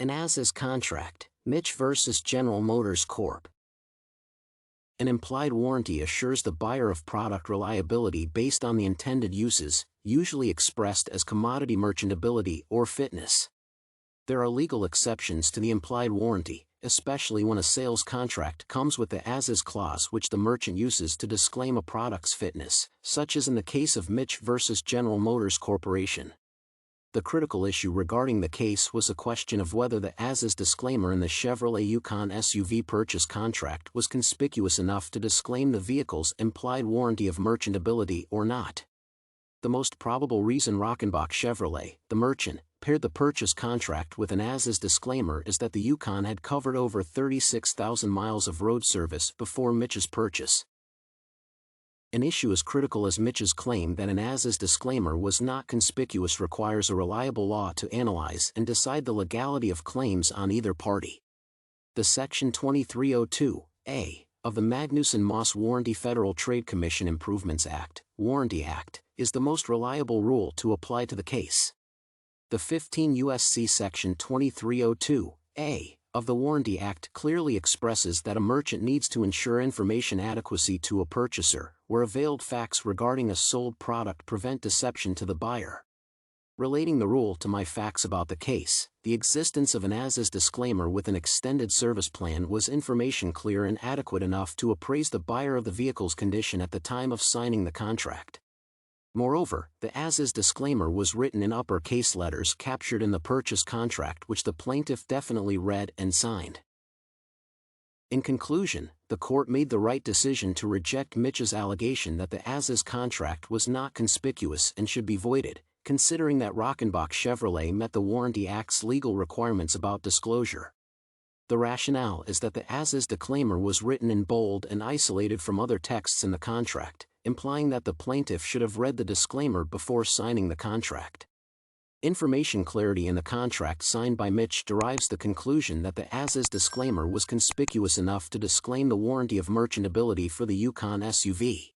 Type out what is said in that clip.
An as-is contract, Mitsch versus General Motors Corp. An implied warranty assures the buyer of product reliability based on the intended uses, usually expressed as commodity merchantability or fitness. There are legal exceptions to the implied warranty, especially when a sales contract comes with the as-is clause which the merchant uses to disclaim a product's fitness, such as in the case of Mitsch versus General Motors Corporation. The critical issue regarding the case was a question of whether the as-is disclaimer in the Chevrolet Yukon SUV purchase contract was conspicuous enough to disclaim the vehicle's implied warranty of merchantability or not. The most probable reason Rockenbach Chevrolet, the merchant, paired the purchase contract with an as-is disclaimer is that the Yukon had covered over 36,000 miles of road service before Mitsch's purchase. An issue as critical as Mitsch's claim that an as-is disclaimer was not conspicuous requires a reliable law to analyze and decide the legality of claims on either party. The Section 2302(a) of the Magnuson-Moss Warranty Federal Trade Commission Improvements Act, Warranty Act, is the most reliable rule to apply to the case. The 15 U.S.C. Section 2302(a) of the Warranty Act clearly expresses that a merchant needs to ensure information adequacy to a purchaser, where veiled facts regarding a sold product prevent deception to the buyer. Relating the rule to my facts about the case, the existence of an as-is disclaimer with an extended service plan was information clear and adequate enough to appraise the buyer of the vehicle's condition at the time of signing the contract. Moreover, the as-is disclaimer was written in uppercase letters captured in the purchase contract which the plaintiff definitely read and signed. In conclusion, the court made the right decision to reject Mitsch's allegation that the as-is contract was not conspicuous and should be voided, considering that Rockenbach Chevrolet met the Warranty Act's legal requirements about disclosure. The rationale is that the as-is disclaimer was written in bold and isolated from other texts in the contract, implying that the plaintiff should have read the disclaimer before signing the contract. Information clarity in the contract signed by Mitsch derives the conclusion that the as-is disclaimer was conspicuous enough to disclaim the warranty of merchantability for the Yukon SUV.